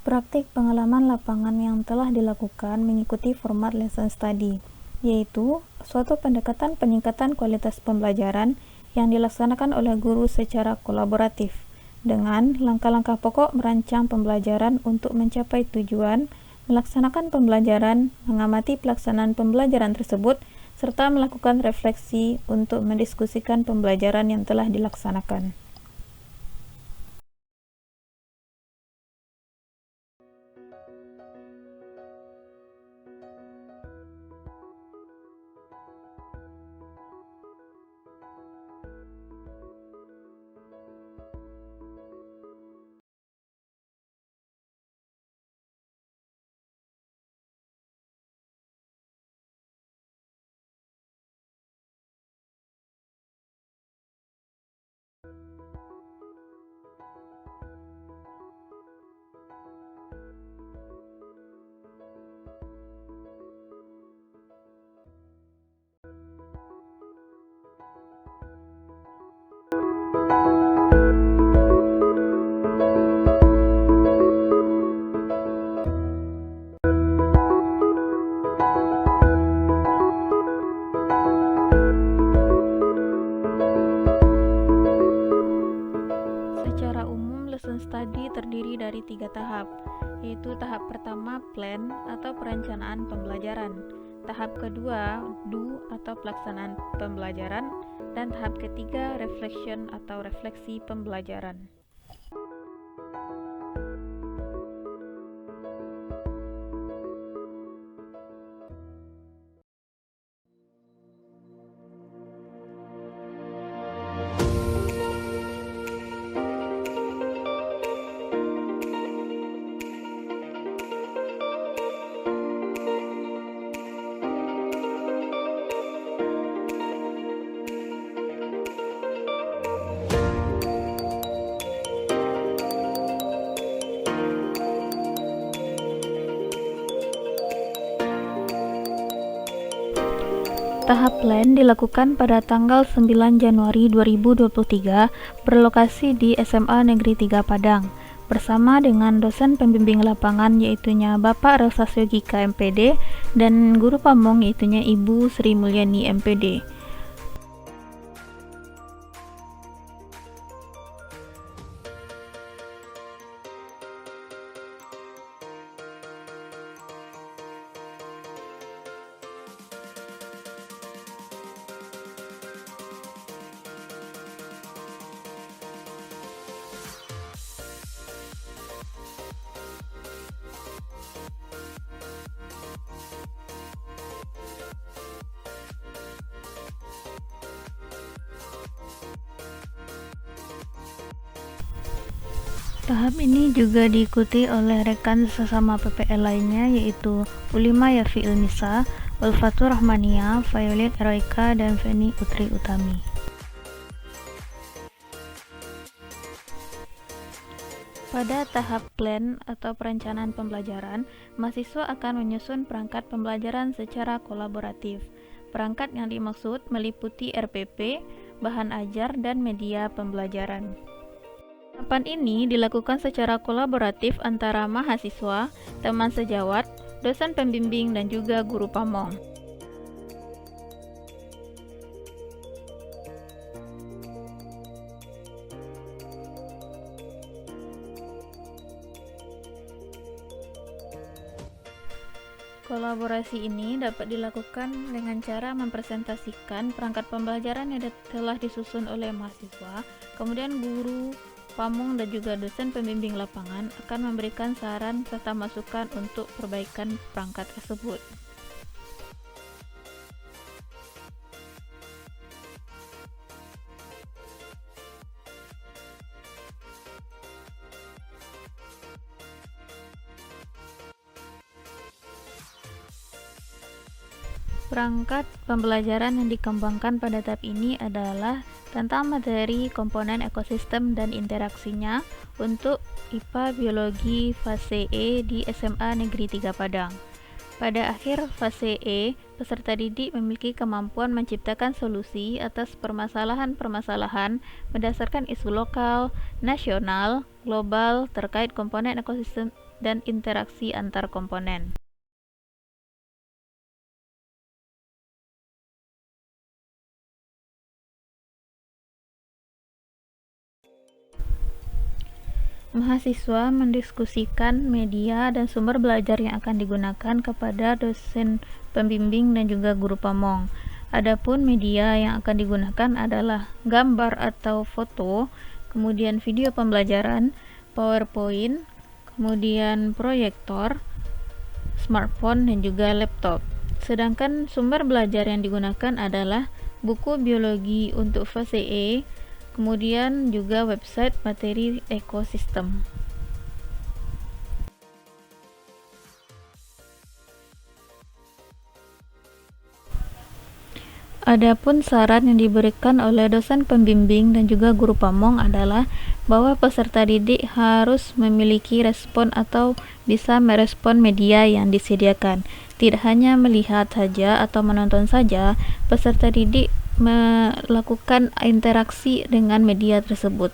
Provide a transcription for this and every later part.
praktik pengalaman lapangan yang telah dilakukan mengikuti format lesson study, yaitu suatu pendekatan peningkatan kualitas pembelajaran yang dilaksanakan oleh guru secara kolaboratif, dengan langkah-langkah pokok merancang pembelajaran untuk mencapai tujuan, melaksanakan pembelajaran, mengamati pelaksanaan pembelajaran tersebut, serta melakukan refleksi untuk mendiskusikan pembelajaran yang telah dilaksanakan. Secara umum, lesson study terdiri dari 3 tahap, yaitu tahap pertama plan atau perencanaan pembelajaran, tahap kedua do atau pelaksanaan pembelajaran, dan tahap ketiga reflection atau refleksi pembelajaran. Tahap plan dilakukan pada tanggal 9 Januari 2023 berlokasi di SMA Negeri 3 Padang bersama dengan dosen pembimbing lapangan yaitunya Bapak Relsasio Gika MPD dan guru pamong yaitunya Ibu Sri Mulyani MPD. Tahap ini juga diikuti oleh rekan sesama PPL lainnya yaitu Ulima Yafi Ilmisa, Ulfatur Rahmania, Violet Eroika, dan Feni Utri Utami. Pada tahap plan atau perencanaan pembelajaran, mahasiswa akan menyusun perangkat pembelajaran secara kolaboratif. Perangkat yang dimaksud meliputi RPP, bahan ajar, dan media pembelajaran. Tahapan ini dilakukan secara kolaboratif antara mahasiswa, teman sejawat, dosen pembimbing, dan juga guru pamong. Kolaborasi ini dapat dilakukan dengan cara mempresentasikan perangkat pembelajaran yang telah disusun oleh mahasiswa, kemudian guru pamong dan juga dosen pembimbing lapangan akan memberikan saran serta masukan untuk perbaikan perangkat tersebut. Perangkat pembelajaran yang dikembangkan pada tahap ini adalah tentang materi, komponen ekosistem, dan interaksinya untuk IPA Biologi fase E di SMA Negeri 3 Padang. Pada akhir fase E, peserta didik memiliki kemampuan menciptakan solusi atas permasalahan-permasalahan berdasarkan isu lokal, nasional, global terkait komponen ekosistem dan interaksi antar komponen. Mahasiswa mendiskusikan media dan sumber belajar yang akan digunakan kepada dosen pembimbing dan juga guru pamong. Adapun media yang akan digunakan adalah gambar atau foto, kemudian video pembelajaran, PowerPoint, kemudian proyektor, smartphone, dan juga laptop. Sedangkan sumber belajar yang digunakan adalah buku biologi untuk fase E, kemudian juga website materi ekosistem. Adapun saran yang diberikan oleh dosen pembimbing dan juga guru pamong adalah bahwa peserta didik harus memiliki respon atau bisa merespon media yang disediakan. Tidak hanya melihat saja atau menonton saja, peserta didik melakukan interaksi dengan media tersebut.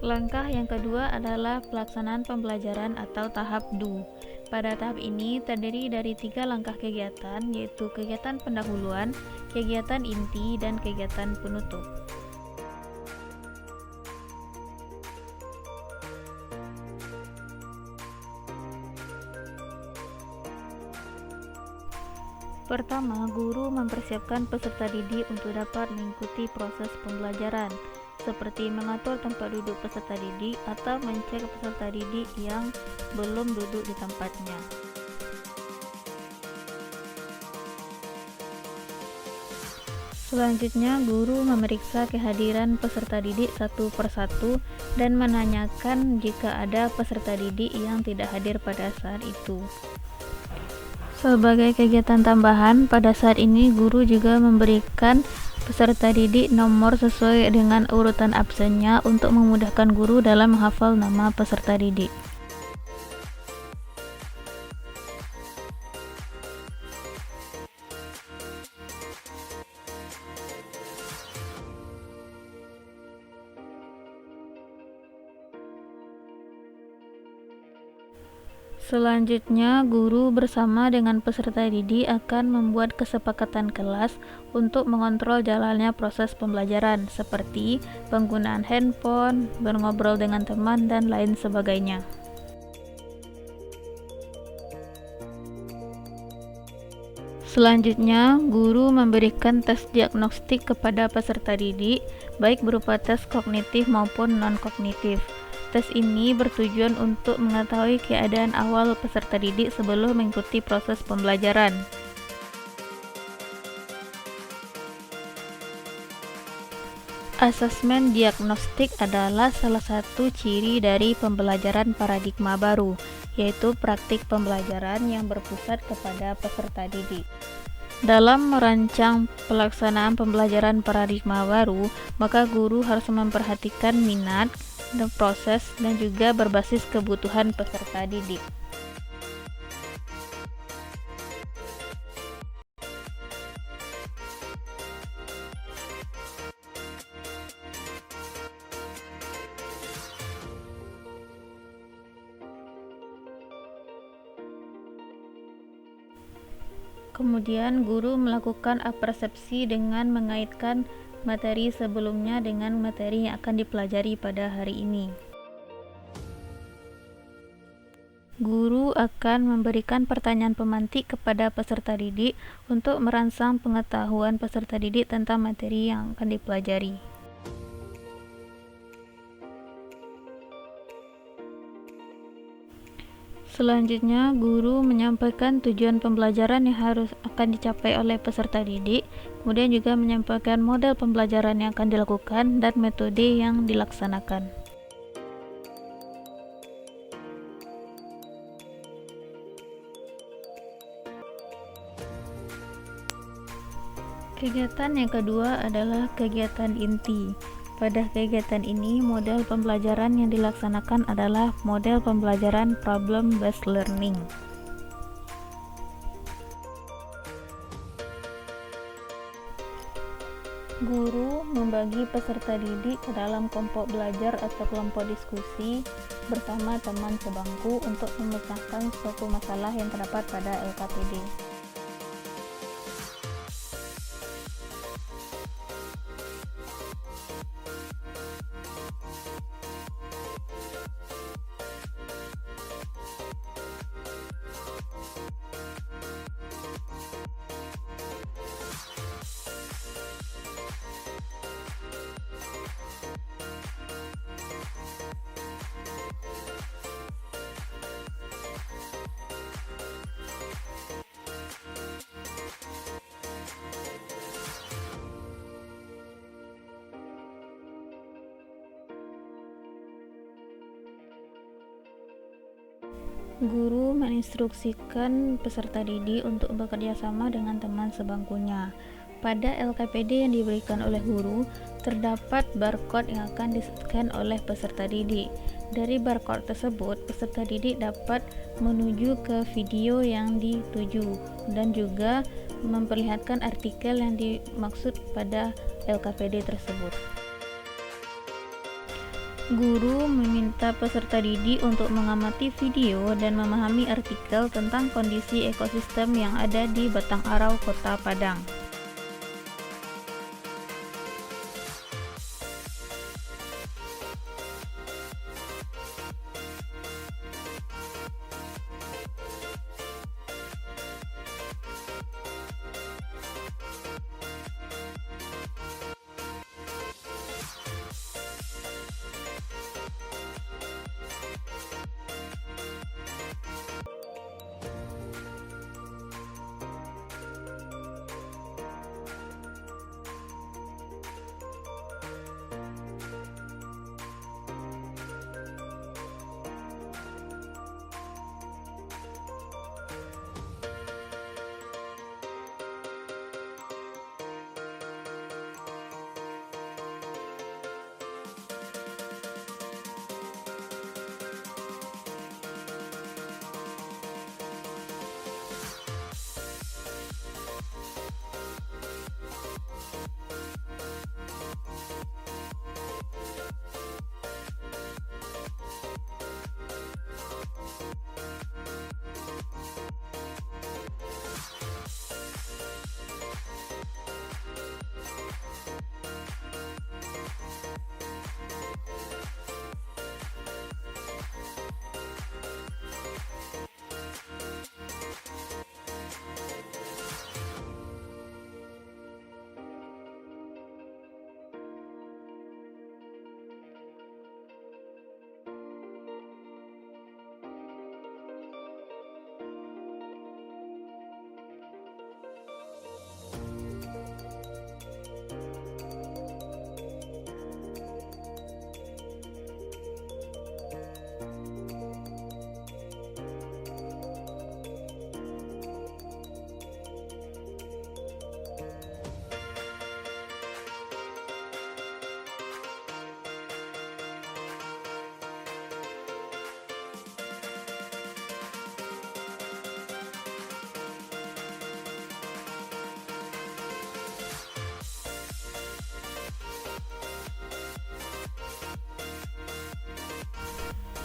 Langkah yang kedua adalah pelaksanaan pembelajaran atau tahap DU. Pada tahap ini terdiri dari 3 langkah kegiatan, yaitu kegiatan pendahuluan, kegiatan inti, dan kegiatan penutup. Pertama, guru mempersiapkan peserta didik untuk dapat mengikuti proses pembelajaran, seperti mengatur tempat duduk peserta didik atau mencek peserta didik yang belum duduk di tempatnya. Selanjutnya, guru memeriksa kehadiran peserta didik satu persatu dan menanyakan jika ada peserta didik yang tidak hadir pada saat itu. Sebagai kegiatan tambahan, pada saat ini guru juga memberikan peserta didik nomor sesuai dengan urutan absennya untuk memudahkan guru dalam menghafal nama peserta didik. Selanjutnya, guru bersama dengan peserta didik akan membuat kesepakatan kelas untuk mengontrol jalannya proses pembelajaran, seperti penggunaan handphone, berngobrol dengan teman, dan lain sebagainya. Selanjutnya, guru memberikan tes diagnostik kepada peserta didik, baik berupa tes kognitif maupun non-kognitif. Tes ini bertujuan untuk mengetahui keadaan awal peserta didik sebelum mengikuti proses pembelajaran. Asesmen diagnostik adalah salah satu ciri dari pembelajaran paradigma baru, yaitu praktik pembelajaran yang berpusat kepada peserta didik. Dalam merancang pelaksanaan pembelajaran paradigma baru, maka guru harus memperhatikan minat, dan proses, dan juga berbasis kebutuhan peserta didik. Kemudian, guru melakukan apersepsi dengan mengaitkan materi sebelumnya dengan materi yang akan dipelajari pada hari ini. Guru akan memberikan pertanyaan pemantik kepada peserta didik untuk merangsang pengetahuan peserta didik tentang materi yang akan dipelajari. Selanjutnya, guru menyampaikan tujuan pembelajaran yang akan dicapai oleh peserta didik, kemudian juga menyampaikan model pembelajaran yang akan dilakukan dan metode yang dilaksanakan. Kegiatan yang kedua adalah kegiatan inti. Pada kegiatan ini, model pembelajaran yang dilaksanakan adalah model pembelajaran problem-based learning. Guru membagi peserta didik ke dalam kelompok belajar atau kelompok diskusi bersama teman sebangku untuk memecahkan suatu masalah yang terdapat pada LKPD. Guru menginstruksikan peserta didik untuk bekerja sama dengan teman sebangkunya. Pada LKPD yang diberikan oleh guru, terdapat barcode yang akan di-scan oleh peserta didik. Dari barcode tersebut, peserta didik dapat menuju ke video yang dituju dan juga memperlihatkan artikel yang dimaksud pada LKPD tersebut. Guru meminta peserta didik untuk mengamati video dan memahami artikel tentang kondisi ekosistem yang ada di Batang Arau, Kota Padang.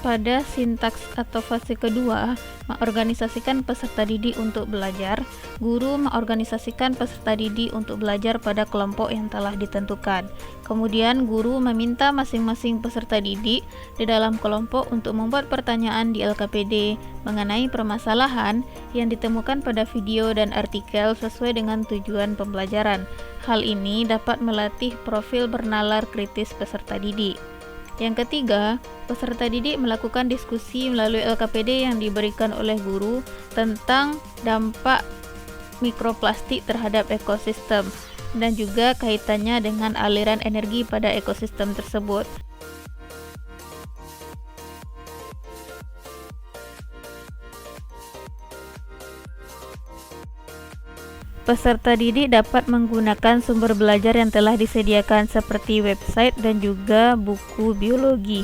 Pada sintaks atau fase kedua, mengorganisasikan peserta didik untuk belajar, guru mengorganisasikan peserta didik untuk belajar pada kelompok yang telah ditentukan. Kemudian, guru meminta masing-masing peserta didik di dalam kelompok untuk membuat pertanyaan di LKPD mengenai permasalahan yang ditemukan pada video dan artikel sesuai dengan tujuan pembelajaran. Hal ini dapat melatih profil bernalar kritis peserta didik. Yang ketiga, peserta didik melakukan diskusi melalui LKPD yang diberikan oleh guru tentang dampak mikroplastik terhadap ekosistem dan juga kaitannya dengan aliran energi pada ekosistem tersebut. Peserta didik dapat menggunakan sumber belajar yang telah disediakan seperti website dan juga buku biologi.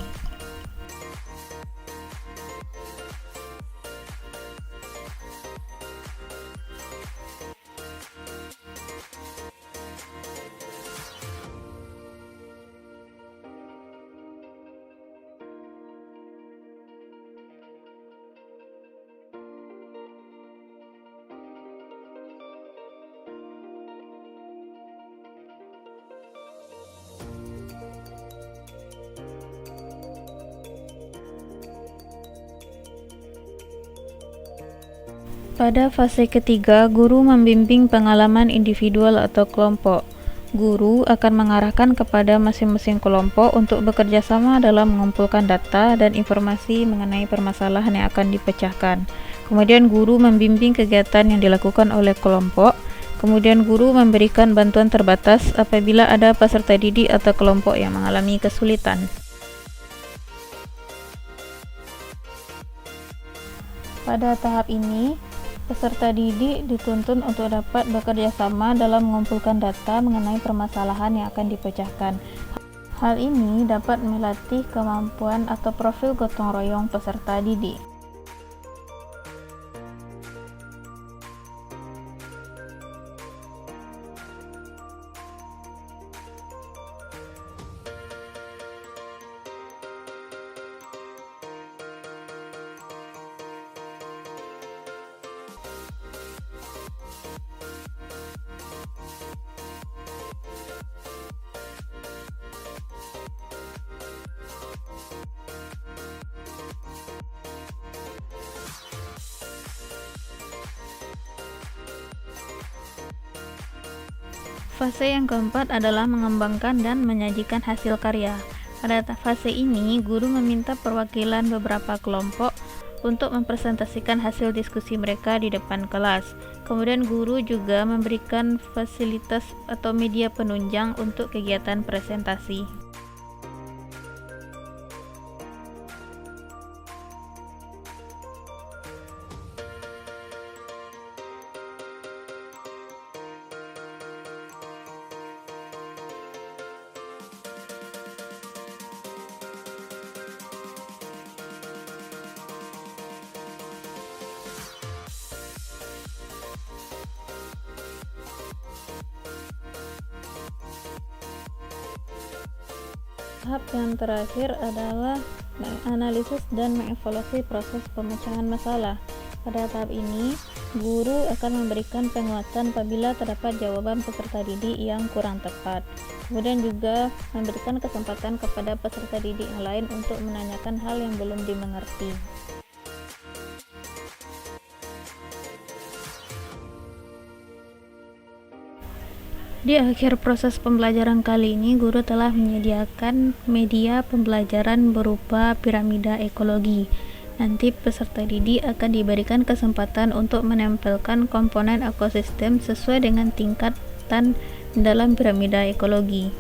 Pada fase ketiga, guru membimbing pengalaman individual atau kelompok. Guru akan mengarahkan kepada masing-masing kelompok untuk bekerja sama dalam mengumpulkan data dan informasi mengenai permasalahan yang akan dipecahkan. Kemudian guru membimbing kegiatan yang dilakukan oleh kelompok. Kemudian guru memberikan bantuan terbatas apabila ada peserta didik atau kelompok yang mengalami kesulitan. Pada tahap ini, peserta didik dituntun untuk dapat bekerja sama dalam mengumpulkan data mengenai permasalahan yang akan dipecahkan. Hal ini dapat melatih kemampuan atau profil gotong royong peserta didik. Fase yang keempat adalah mengembangkan dan menyajikan hasil karya. Pada fase ini, guru meminta perwakilan beberapa kelompok untuk mempresentasikan hasil diskusi mereka di depan kelas. Kemudian guru juga memberikan fasilitas atau media penunjang untuk kegiatan presentasi. Tahap yang terakhir adalah menganalisis dan mengevaluasi proses pemecahan masalah. Pada tahap ini, guru akan memberikan penguatan apabila terdapat jawaban peserta didik yang kurang tepat. Kemudian juga memberikan kesempatan kepada peserta didik yang lain untuk menanyakan hal yang belum dimengerti. Di akhir proses pembelajaran kali ini, guru telah menyediakan media pembelajaran berupa piramida ekologi. Nanti peserta didik akan diberikan kesempatan untuk menempelkan komponen ekosistem sesuai dengan tingkatan dalam piramida ekologi.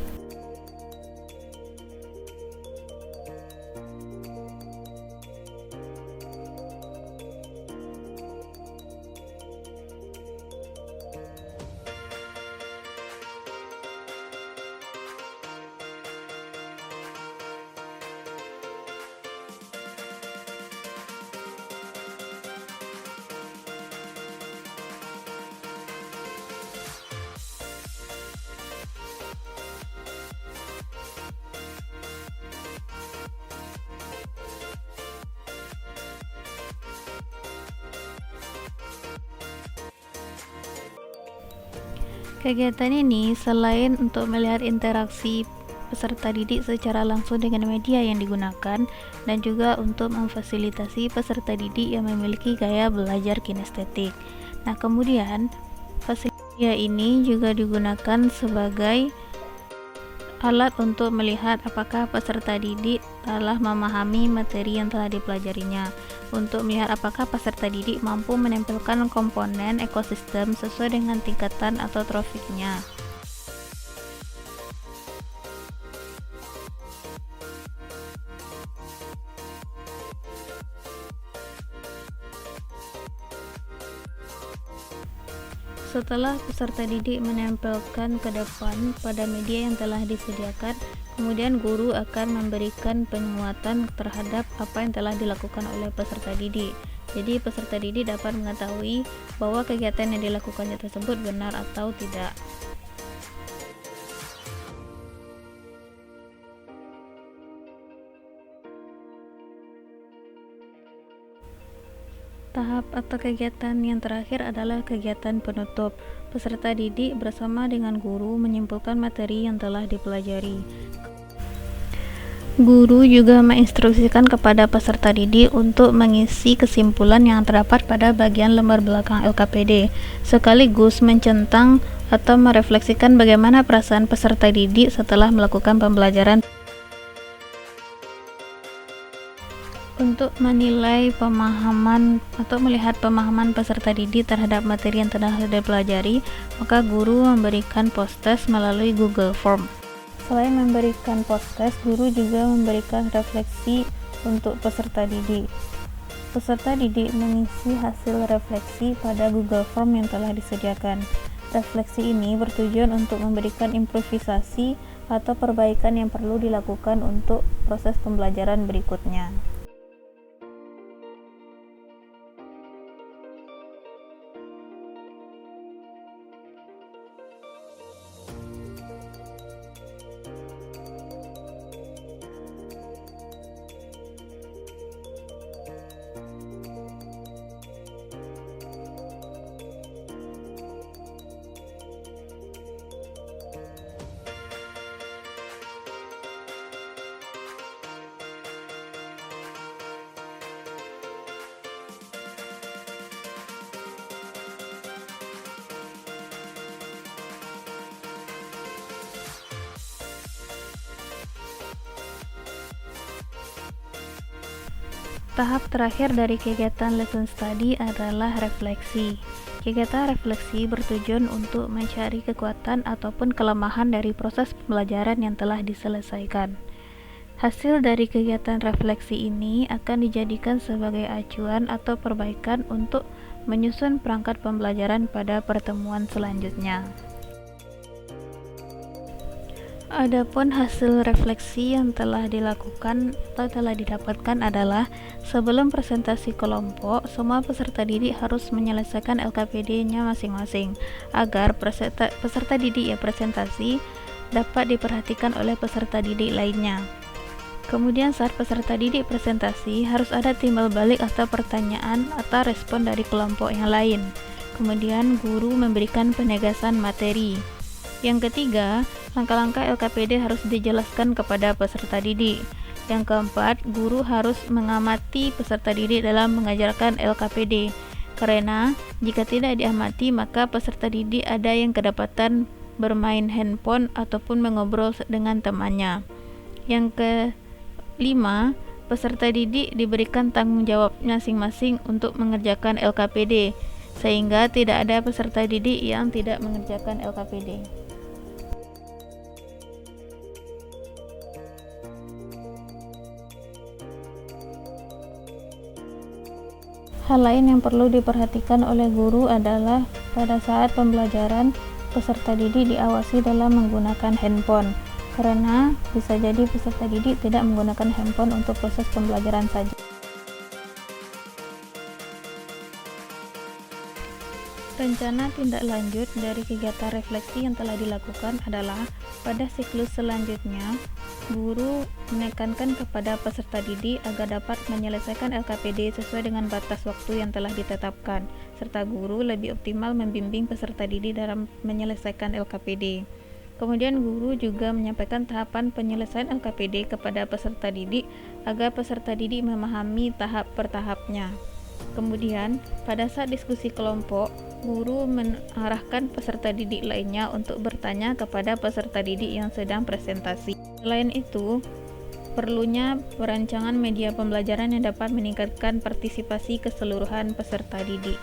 Kegiatan ini selain untuk melihat interaksi peserta didik secara langsung dengan media yang digunakan, dan juga untuk memfasilitasi peserta didik yang memiliki gaya belajar kinestetik. Nah, kemudian fasilitas media ini juga digunakan sebagai alat untuk melihat apakah peserta didik telah memahami materi yang telah dipelajarinya, untuk melihat apakah peserta didik mampu menempelkan komponen ekosistem sesuai dengan tingkatan atau trofiknya. Setelah peserta didik menempelkan ke depan pada media yang telah disediakan, kemudian guru akan memberikan penguatan terhadap apa yang telah dilakukan oleh peserta didik. Jadi peserta didik dapat mengetahui bahwa kegiatan yang dilakukannya tersebut benar atau tidak. Tahap atau kegiatan yang terakhir adalah kegiatan penutup. Peserta didik bersama dengan guru menyimpulkan materi yang telah dipelajari. Guru juga menginstruksikan kepada peserta didik untuk mengisi kesimpulan yang terdapat pada bagian lembar belakang LKPD, sekaligus mencentang atau merefleksikan bagaimana perasaan peserta didik setelah melakukan pembelajaran. Untuk menilai pemahaman atau melihat pemahaman peserta didik terhadap materi yang telah dipelajari, maka guru memberikan post-test melalui Google Form. Selain memberikan post-test, guru juga memberikan refleksi untuk peserta didik. Peserta didik mengisi hasil refleksi pada Google Form yang telah disediakan. Refleksi ini bertujuan untuk memberikan improvisasi atau perbaikan yang perlu dilakukan untuk proses pembelajaran berikutnya. Tahap terakhir dari kegiatan lesson study adalah refleksi. Kegiatan refleksi bertujuan untuk mencari kekuatan ataupun kelemahan dari proses pembelajaran yang telah diselesaikan. Hasil dari kegiatan refleksi ini akan dijadikan sebagai acuan atau perbaikan untuk menyusun perangkat pembelajaran pada pertemuan selanjutnya. Adapun hasil refleksi yang telah dilakukan atau telah didapatkan adalah, sebelum presentasi kelompok, semua peserta didik harus menyelesaikan LKPD-nya masing-masing agar peserta didik yang presentasi dapat diperhatikan oleh peserta didik lainnya. Kemudian saat peserta didik presentasi harus ada timbal balik atau pertanyaan atau respon dari kelompok yang lain. Kemudian guru memberikan penegasan materi. Yang ketiga, langkah-langkah LKPD harus dijelaskan kepada peserta didik. Yang keempat, guru harus mengamati peserta didik dalam mengajarkan LKPD. Karena jika tidak diamati, maka peserta didik ada yang kedapatan bermain handphone ataupun mengobrol dengan temannya. Yang kelima, peserta didik diberikan tanggung jawab masing-masing untuk mengerjakan LKPD, sehingga tidak ada peserta didik yang tidak mengerjakan LKPD. Hal lain yang perlu diperhatikan oleh guru adalah pada saat pembelajaran, peserta didik diawasi dalam menggunakan handphone, karena bisa jadi peserta didik tidak menggunakan handphone untuk proses pembelajaran saja. Rencana tindak lanjut dari kegiatan refleksi yang telah dilakukan adalah pada siklus selanjutnya, guru menekankan kepada peserta didik agar dapat menyelesaikan LKPD sesuai dengan batas waktu yang telah ditetapkan, serta guru lebih optimal membimbing peserta didik dalam menyelesaikan LKPD. Kemudian guru juga menyampaikan tahapan penyelesaian LKPD kepada peserta didik agar peserta didik memahami tahap per tahapnya. Kemudian, pada saat diskusi kelompok, guru mengarahkan peserta didik lainnya untuk bertanya kepada peserta didik yang sedang presentasi. Selain itu, perlunya perancangan media pembelajaran yang dapat meningkatkan partisipasi keseluruhan peserta didik.